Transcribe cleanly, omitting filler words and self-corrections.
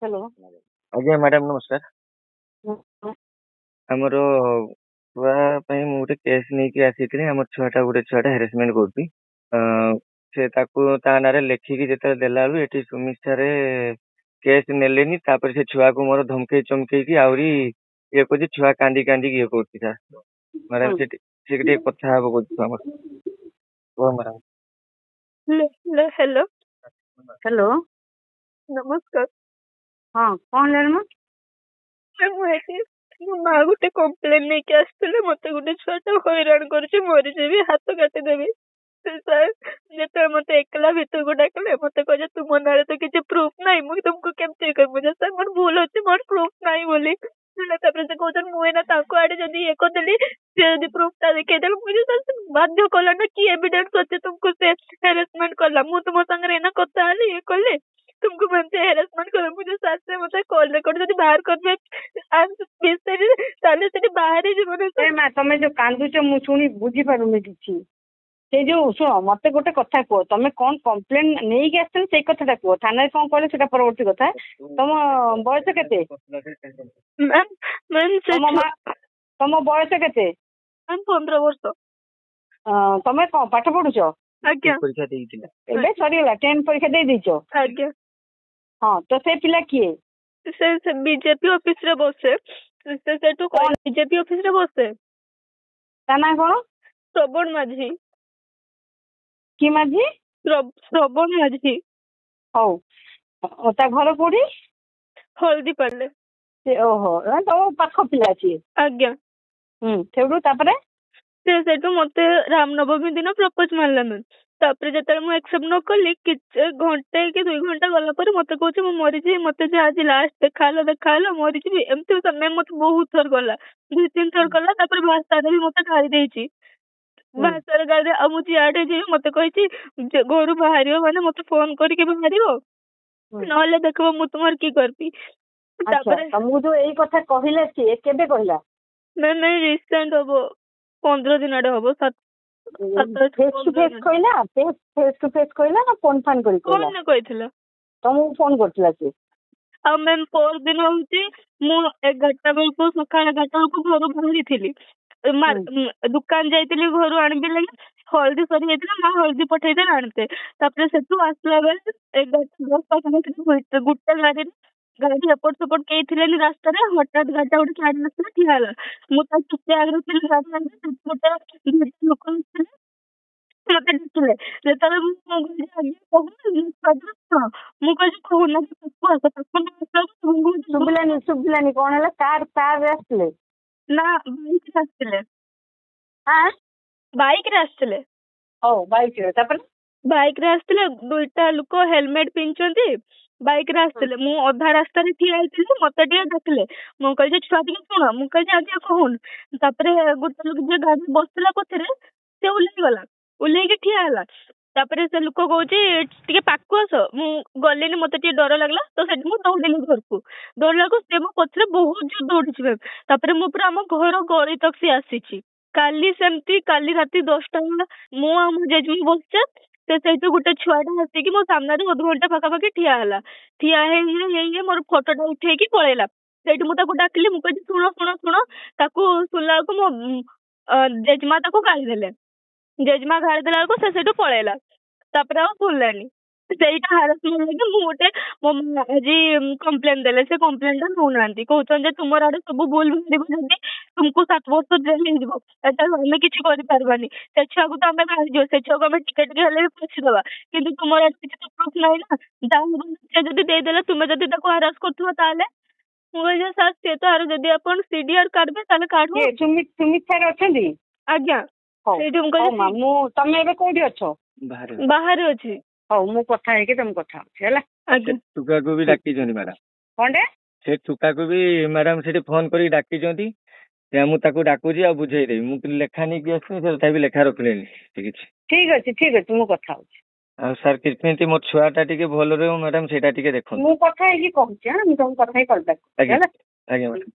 Hello. ଆଜ୍ଞା madam ନମସ୍କାର। ହୁଁ, ଆମର ଛୁଆ ପାଇଁ ମୁଁ ଗୋଟେ କେସ୍ ନେଇକି ଆସିଥିଲି। ଆମର ଗୋଟେ ଛୁଆଟା ହାରାସମେଣ୍ଟ କରୁଛି। ସେ ତାକୁ ତା ନାଁରେ ଲେଖିକି ଯେତେବେଳେ ଦେଲା ବେଳୁ ଏଠି ସୁମିଷ୍ଠାରେ କେସ୍ ନେଲେନି। ତାପରେ ସେ ଛୁଆକୁ ମୋର ଧମକେଇ ଚମକେଇକି ଆହୁରି ଇଏ କରୁଛି। ଛୁଆ କାନ୍ଦି କାନ୍ଦିକି ଇଏ କରୁଛି ସାର୍। ମ୍ୟାଡ଼ାମ ସେ ଟିକେ କଥା ହବ କହୁଛୁ ଆମର। କୁହ ମ୍ୟାଡ଼ାମ। Hello hello. नमस्कार। हाँ कौन लेना? ମୋ ମା ଗୋଟେ କମ୍ପ୍ଲେନ ନେଇକି ଆସିଥିଲେ, ମତେ ଗୋଟେ ଛୁଆଟା ହଇରାଣ କରୁଛି, ମରିଯିବି, ହାତ କାଟିଦେବି। ସେ ସାର୍ ଯେତେବେଳେ ମତେ ଏକଲା ଭିତରକୁ ଡାକିଲେ, ମତେ କହିଲେ ତୁମ ନାଁରେ ତ କିଛି ପ୍ରୁଫ୍ ନାହିଁ, ମୁଁ ତୁମକୁ କେମିତି କହିବି? ସାର୍ ମୋର ଭୁଲ ଅଛି, ମୋର ପ୍ରୁଫ୍ ନାହିଁ ବୋଲି। ତାପରେ ସେ କହୁଛନ୍ତି ମୁଁ ଏଇନା ତାଙ୍କ ଆଡେ ଯଦି ଇଏ କରିଦେଲି, ସେ ଯଦି ପ୍ରୁଫ୍ ଟା ଦେଖେଇଦେଲେ, ମୁଁ ସାର୍ ବାଧ୍ୟ କଲା ନା କି ଏଭିଡେନ୍ସ ଅଛି ତୁମକୁ ସେ ହାରାସମେଣ୍ଟ कला? ମୁଁ ତୁମ ସାଙ୍ଗରେ ଏଇନା କଥା ହେଲି, ଇଏ କଲେ तुमको बनते हेरासमेंट कर मुझे साथ से मत कॉल रिकॉर्ड जदी बाहर करबे बिस्तर ताले सेठी बाहर ही जीवन ए मा तमे जो कांदुच मु सुनी बुझी पारुनी किछि। से जो सुनो मते गोटे कथा को तमे कोन कंप्लेन नेई के आछन से कथाटा को थाना कोन कहले सेटा परवर्ती कथा। तम बयस केते? मैम मैम से तम बयस केते? मैम 15 वर्ष। तमे कोन पाठ पढुछ? आज्ञा परीक्षा देइथिला। एबे सरीला 10 परीक्षा दे दिछो? आज्ञा। हां तो से पिला किए? से बीजेपी ऑफिस रे बसे। से सेटू कोन बीजेपी ऑफिस रे बसे? ताना कोन? श्रवण माझी। की माझी? श्रवण माझी। हौ ता घर कोडी? हल्दी पड़ले। से ओहो तो पाख पिला छी। आज्ञा। सेडू तापरे से सेटू मते रामनवमी दिन प्रपोज मारला मैम। तापर जतले मु एक्सेप्ट न कली कि घंटे कि 2 घंटा गला पर मते कहूची मु मरि जी, मते जे आज लास्ट देखालो मरि जी। एमती समय मते बहुत थर गला, 2-3 थर गला। तापर भाषा भी मते गाली देची, भाषा रे गाली आ मु जियाडे जे मते कहिची घरु बाहरियो माने मते फोन करी के बाहरियो नहले देखबो मु तुमर की करबी। तापर हमहु जो एई कथा कहिला छी केबे कहिला? मैं रिसेंट हबो 15 दिन आडे हबो। फेस टू फेस कहला? फेस टू फेस कहला ना फोन फान करी कहला? फोन कहथिला। तुमको फोन करथिला से? आ मैम पर दिन होची मु 11टा बेलको सकाळ 11टा बेलको घर बाहरी थिली। दुकान जाइतिली घर आनबी लागि हल्दी सरी जाइतिला, मां हल्दी पठेइ दे आनते। तापर सेतु आसला बेले 11:10 पाखा गुट्टा गाड़ी एपट सेपट केही थिलेनी रास्ता रे। हठात गाड़ी गोटे गाड़ी आसला ठिया होला। मु ता चुपे आगरे थिली गाड़ी आगे गोटे लोक आसले मते देखले। जेतले मु गाड़ी आगे कहू मु कहि कहू ना सुबिलानी कोन हला? कार आसले ना बाइक रे आसले? हां बाइक रे आसले। ओ बाइक रे तापर बाइक रे आसले। दुईटा लोक हेलमेट पिनचंती, बाइक रे आसले। मु अधा रास्ता रे ठिया आइतिली, मते टिके देखले। मु कहि छुआ टिके सुन, मु कहि आगे कहून। तापर गोटे लोक जे गाड़ी बसला पछरे से उल्लै गला, उल्लै के ठिया हला। तापर से लोक कहूची टिके पाकु आस। मु गलेनी, मते टिके डर लागला तो सेठ मु दौड़िली घर को। दौड़ला को से मो पछरे बहुत जोर दौड़िछि मैम। तापर मु पूरा हम घर गली तक से आसीछि। काली सेमती काली राती 10टा मु आ मो जेजमी बसचे। से सेठू गोटे छुआटा आसी कि मो सामने रे 2 घंटा पाखापाखि ठिया हला। ठिया हे मोर फोटोटा उठेई कि पळेला। सेठू मु ताको डाकली, मु कहि सुनो ताको सुनला को मो जेजमा ताको गाली देले। जेजमा गाली देला को से सेठू पळेला। तापर आ सुनलानी। ସେଇଟା ହାରାସମେଣ୍ଟ ଲାଗି ମୁଁ ଗୋଟେ ମୋ ଆଜି କମ୍ପ୍ଲେନ ଦେଲେ। ସେ କମ୍ପ୍ଲେନ ଟା ନଉନାହାନ୍ତି, କହୁଛନ୍ତି ଯେ ତୁମର ଆଡେ ସବୁ ଭୁଲ ବାହାରିବ, ଯଦି ତୁମକୁ 7 ବର୍ଷ ଜେଲ ହେଇଯିବ। ଏଟା ଆମେ କିଛି କରିପାରିବାନି। ସେ ଛୁଆକୁ ତ ଆମେ ବାହାରିଯିବ, ସେ ଛୁଆକୁ ଆମେ ଟିକେ ଟିକେ ହେଲେ ବି ପୋଛିଦବା, କିନ୍ତୁ ତୁମର ଆଡେ କିଛି ତ ପ୍ରୁଫ୍ ନାହିଁ ନା। ଯାହା ସେ ଯଦି ଦେଇଦେଲେ, ତୁମେ ଯଦି ତାକୁ ହାରାସ କରୁଥିବ ତାହେଲେ ମୁଁ କହିଲି ସାର୍ ସେ ତ ଆର ଯଦି ଆପଣ ସିଡିଆର କାଢବେ ତାହେଲେ କାଢୁ। ସୁମିତ ସାର୍ ଅଛନ୍ତି? ଆଜ୍ଞା। ସେଇଠି ମୁଁ କହିଲି ତମେ ଏବେ କୋଉଠି ଅଛ? ବାହାରେ ଅଛି। ହଉ ମୁଁ କଥା ହେଇକି ତମକୁ କଥା ହଉଛି ହେଲା। ଟୁକାକୁ ବି ଡାକିଛନ୍ତି ମ୍ୟାଡାମ। କଣଟେ? ସେ ଟୁକାକୁ ବି ମ୍ୟାଡାମ ସେଠି ଫୋନ କରିକି ଡାକିଛନ୍ତି। ମୁଁ ତାକୁ ଡାକୁଛି ଆଉ ବୁଝେଇଦେବି। ମୁଁ ଲେଖା ନେଇକି ଆସିବି, ସେ ତଥାପି ଲେଖା ରଖିଲେନି କିଛି। ଠିକ ଅଛି ମୁଁ କଥା ହଉଛି। ଆଉ ସାର୍ କେମିତି ମୋ ଛୁଆଟା ଟିକେ ଭଲ ରହିବ ମ୍ୟାଡାମ, ସେଇଟା ଟିକେ ଦେଖନ୍ତୁ। ମୁଁ କଥା ହେଇକି କହୁଛି। ମୁଁ ତମକୁ କଥା ହେଇକି କଲ୍ ବ୍ୟାକ୍। ଆଜ୍ଞା ଆଜ୍ଞା ମ୍ୟାଡାମ।